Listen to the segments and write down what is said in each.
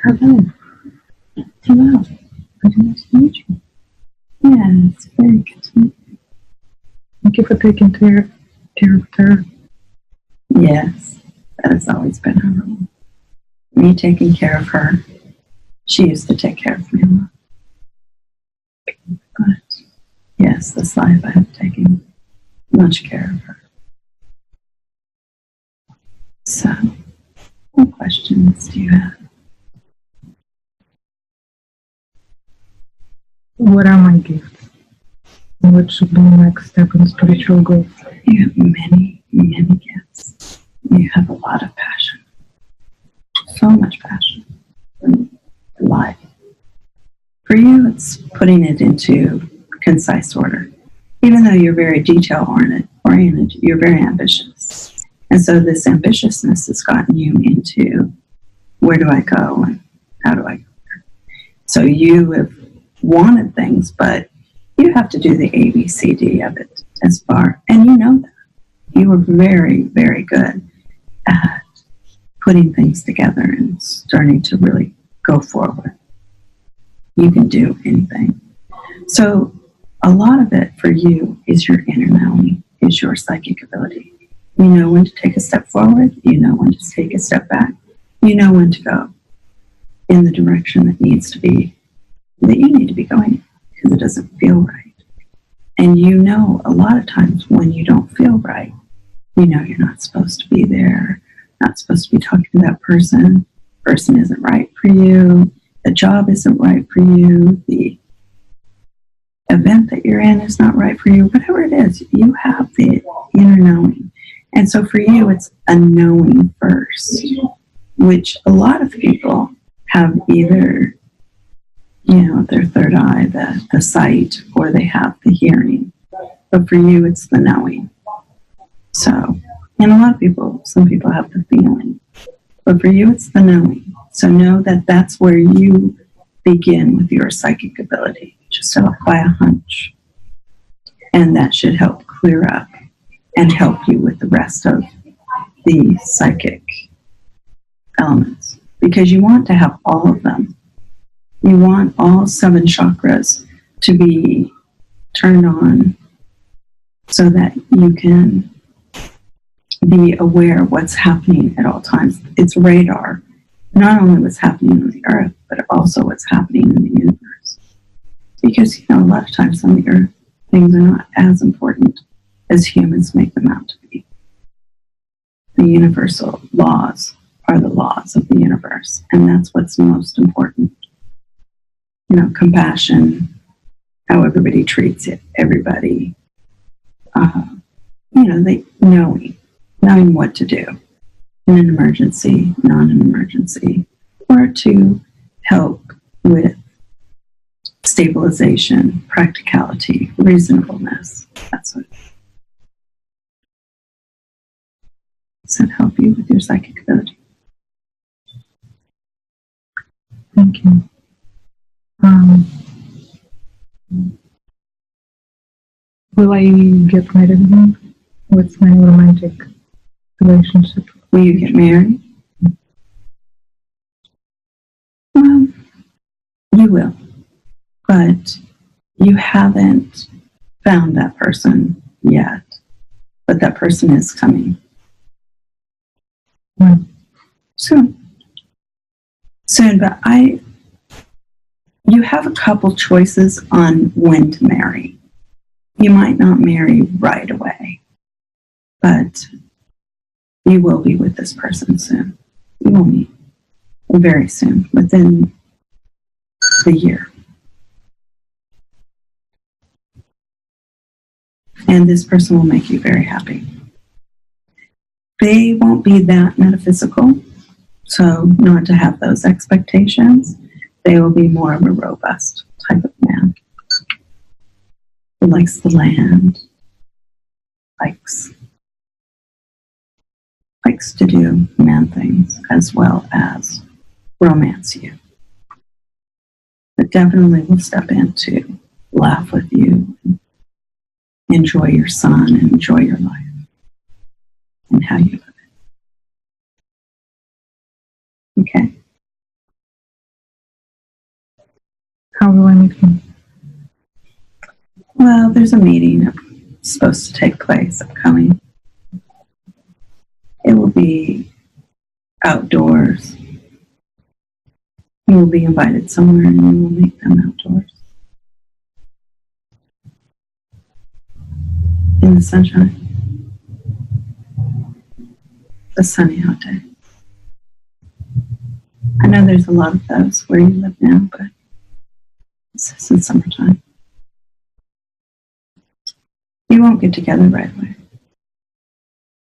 Hello. Hello. Very nice to meet you. Yeah, it's very good to meet you. Thank you for taking care of her. Yes, that has always been her role. Me taking care of her. She used to take care of me a lot. But yes, this life I have taken much care of her. So, what questions do you have? What are my gifts? What should be the next step in spiritual growth? You have many, many gifts. You have a lot of passion. So much passion in life. For you, it's putting it into concise order. Even though you're very detail-oriented, you're very ambitious. And so this ambitiousness has gotten you into where do I go and how do I go there? So you have wanted things, but you have to do the ABCD of it as far, and you know that. You were very, very good at putting things together and starting to really go forward. You can do anything. So a lot of it for you is your inner knowing, is your psychic ability. You know when to take a step forward. You know when to take a step back. You know when to go in the direction that you need to be going because it doesn't feel right. And you know a lot of times when you don't feel right, you know you're not supposed to be there, not supposed to be talking to that person. Person isn't right for you. The job isn't right for you. The event that you're in is not right for you. Whatever it is, you have the inner knowing. And so for you, it's a knowing first, which a lot of people have either, their third eye, the sight, or they have the hearing. But for you, it's the knowing. So, and a lot of people, some people have the feeling. But for you, it's the knowing. So know that that's where you begin with your psychic ability, just by a hunch. And that should help clear up and help you with the rest of the psychic elements. Because you want to have all of them. You want all 7 chakras to be turned on so that you can be aware of what's happening at all times. It's radar. Not only what's happening on the earth, but also what's happening in the universe. Because, a lot of times on the earth, things are not as important as humans make them out to be. The universal laws are the laws of the universe, and that's what's most important. Compassion, how everybody treats everybody. They knowing what to do in an emergency, not an emergency, or to help with stabilization, practicality, reasonableness. That's what. Does that help you with your psychic ability? Thank you. Will I get married again? What's my romantic relationship? Will you get married? Well, you will. But you haven't found that person yet. But that person is coming. Soon, but you have a couple choices on when to marry. You might not marry right away, but you will be with this person soon. You will meet very soon, within the year. And this person will make you very happy. They won't be that metaphysical, so not to have those expectations. They will be more of a robust type of man who likes the land, likes to do man things as well as romance you. But definitely will step in to laugh with you, and enjoy your son, and enjoy your life and how you live it. Okay? How will I meet him? Well, there's a meeting supposed to take place upcoming. It will be outdoors. You will be invited somewhere and you will meet them outdoors. In the sunshine. A sunny hot day. I know there's a lot of those where you live now, but this isn't summertime. You won't get together right away,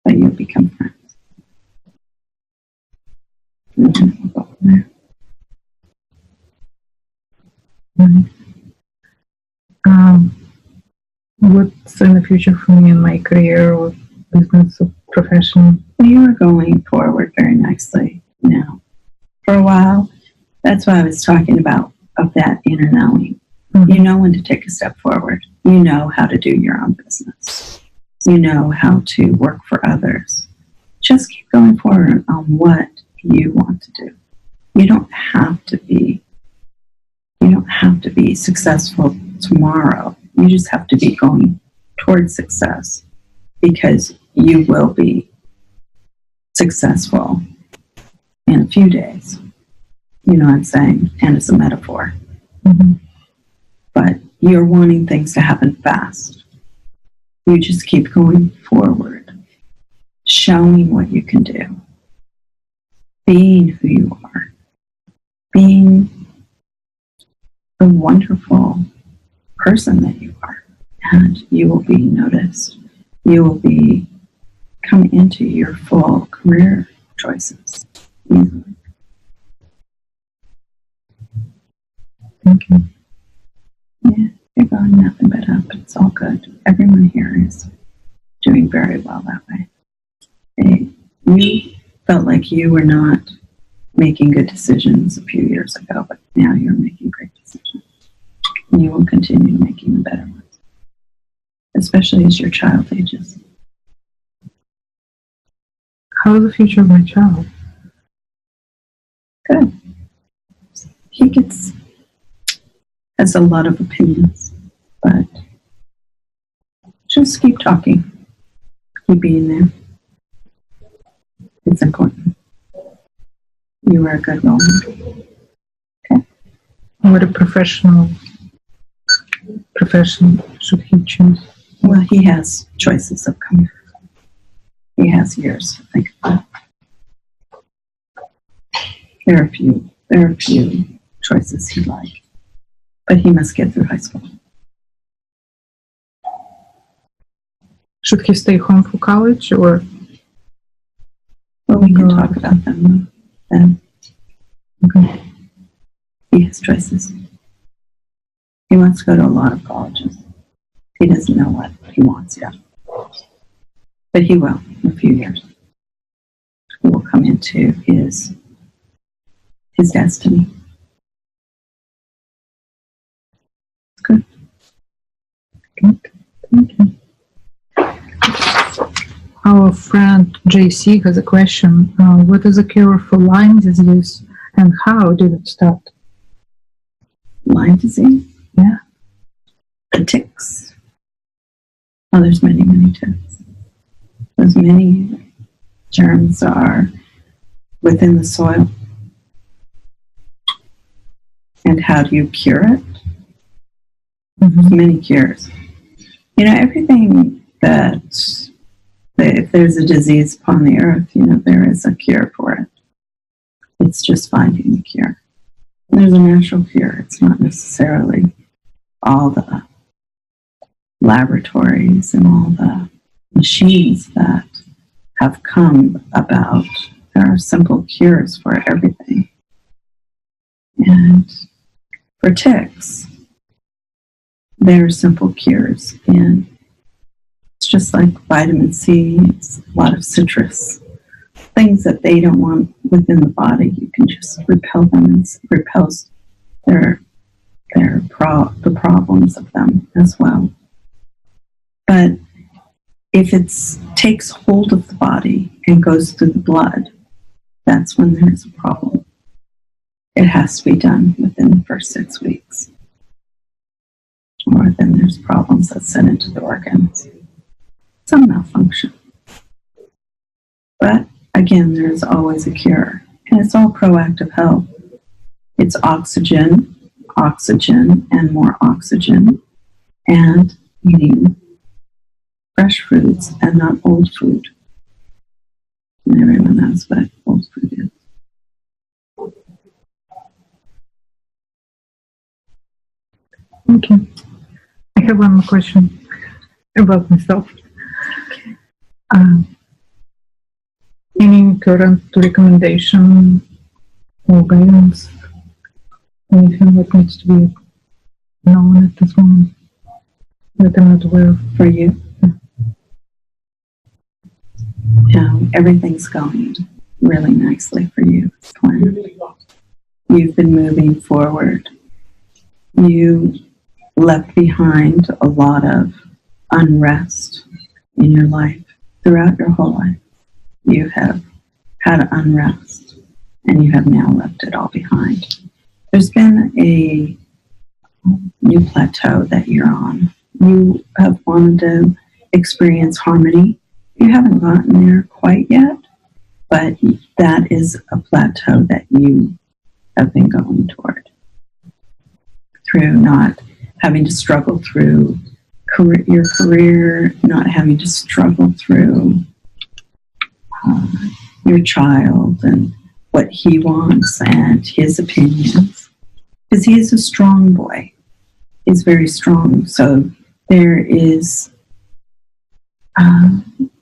but you'll become friends. And then we'll go from there. What's in the future for me in my career or business or profession? You are going forward very nicely now. For a while, that's why I was talking about of that inner knowing. Mm-hmm. You know when to take a step forward. You know how to do your own business. You know how to work for others. Just keep going forward on what you want to do. You don't have to be successful tomorrow. You just have to be going towards success, because you will be successful in a few days. You know what I'm saying? And it's a metaphor. Mm-hmm. But you're wanting things to happen fast. You just keep going forward, showing what you can do, being who you are, being the wonderful person that you are, and you will be noticed. You will be come into your full career choices easily. Thank you. Yeah, you're going nothing but up. It's all good. Everyone here is doing very well that way. You felt like you were not making good decisions a few years ago, but now you're making great decisions. And you will continue making the better ones, especially as your child ages. How is the future of my child? Good. He has a lot of opinions, but just keep talking. Keep being there. It's important. You are a good role model. Okay. What a profession should he choose? Well, he has choices upcoming. He has years to think about. There are a few choices he likes, but he must get through high school. Should he stay home for college or? Well, we can talk about them then. Okay. He has choices. He wants to go to a lot of colleges. He doesn't know what he wants yet. But he will in a few years. He will come into his destiny. Good. Good. Thank you. Our friend JC has a question. What is a cure for Lyme disease and how did it start? Lyme disease? Yeah. The ticks. Oh, there's many, many ticks. There's many germs are within the soil. And how do you cure it? There's many cures. You know, everything that if there's a disease upon the earth, you know, there is a cure for it. It's just finding the cure. There's a natural cure. It's not necessarily all the laboratories and all the machines that have come about. There are simple cures for everything. And for ticks, there are simple cures. And it's just like vitamin C, it's a lot of citrus. Things that they don't want within the body, you can just repel them and repels the problems of them as well. But if it takes hold of the body and goes through the blood, that's when there's a problem. It has to be done within the first 6 weeks. or then there's problems that set into the organs. Some malfunction. But again, there's always a cure. And it's all proactive health. It's oxygen, oxygen, and more oxygen, and eating fresh foods and not old food. And everyone knows what old food is. Okay. I have one more question about myself. Any current recommendation or guidance? Anything that needs to be known at this moment that I'm not aware of? For you? Everything's going really nicely for you. You've been moving forward. You left behind a lot of unrest in your life. Throughout your whole life, you have had unrest, and you have now left it all behind. There's been a new plateau that you're on. You have wanted to experience harmony. You haven't gotten there quite yet, but that is a plateau that you have been going toward. Through not having to struggle through your career, not having to struggle through your child and what he wants and his opinions. Because he is a strong boy. He's very strong. So there is,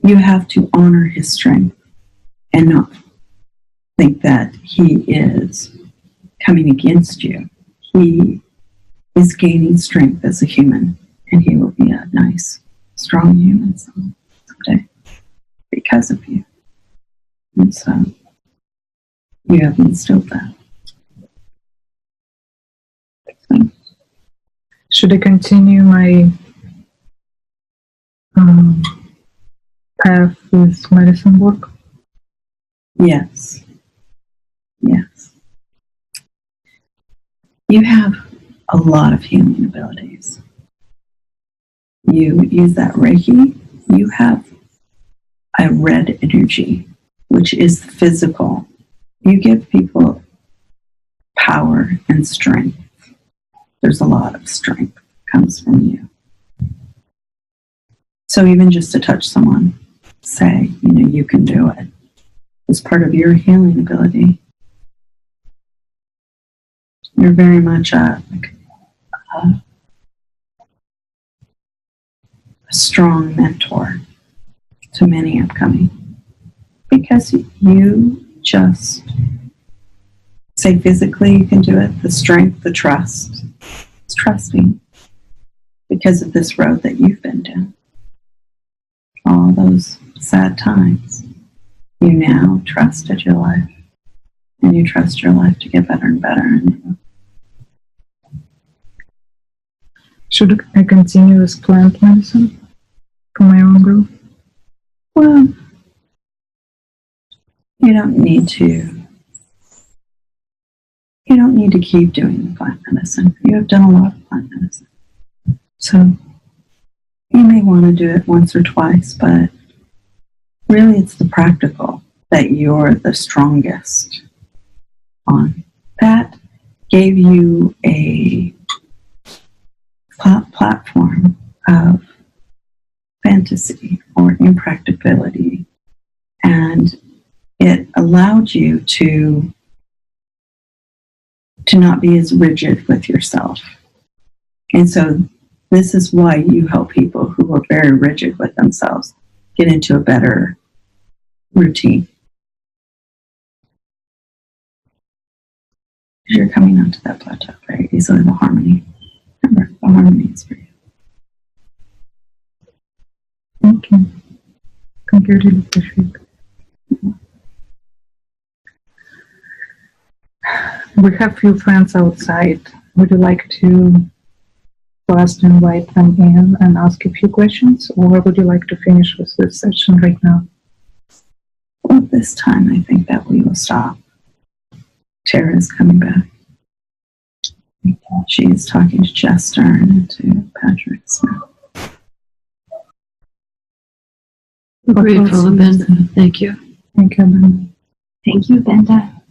you have to honor his strength and not think that he is coming against you. He is gaining strength as a human, and he will be a nice, strong human someday because of you. And so you have instilled that. So, should I continue my path with medicine work? Yes. Yes. You have a lot of healing abilities. You use that Reiki. You have a red energy, which is physical. You give people power and strength. There's a lot of strength that comes from you. So even just to touch someone, say, you can do it, is part of your healing ability. You're very much a strong mentor to many upcoming, because you just say physically you can do it, the strength, the trust. It's trusting because of this road that you've been down. All those sad times. You now trusted your life, and you trust your life to get better and better. And should I continue with plant medicine for my own growth? Well, you don't need to. You don't need to keep doing the plant medicine. You have done a lot of plant medicine. So you may want to do it once or twice, but really it's the practical that you're the strongest on. That gave you a platform of fantasy or impracticability, and it allowed you to not be as rigid with yourself. And so this is why you help people who are very rigid with themselves get into a better routine. Because you're coming onto that plateau very easily, the harmony. Remember, the harmony is for you. Thank you. Thank you, really appreciate it. We have few friends outside. Would you like to us to invite them in and ask a few questions, or would you like to finish with this session right now? Well, this time I think that we will stop. Tara's coming back. She's talking to Chester and to Patrick Smith. We're grateful, Abenda. Thank you. Thank you, Abenda. Thank you, Abenda.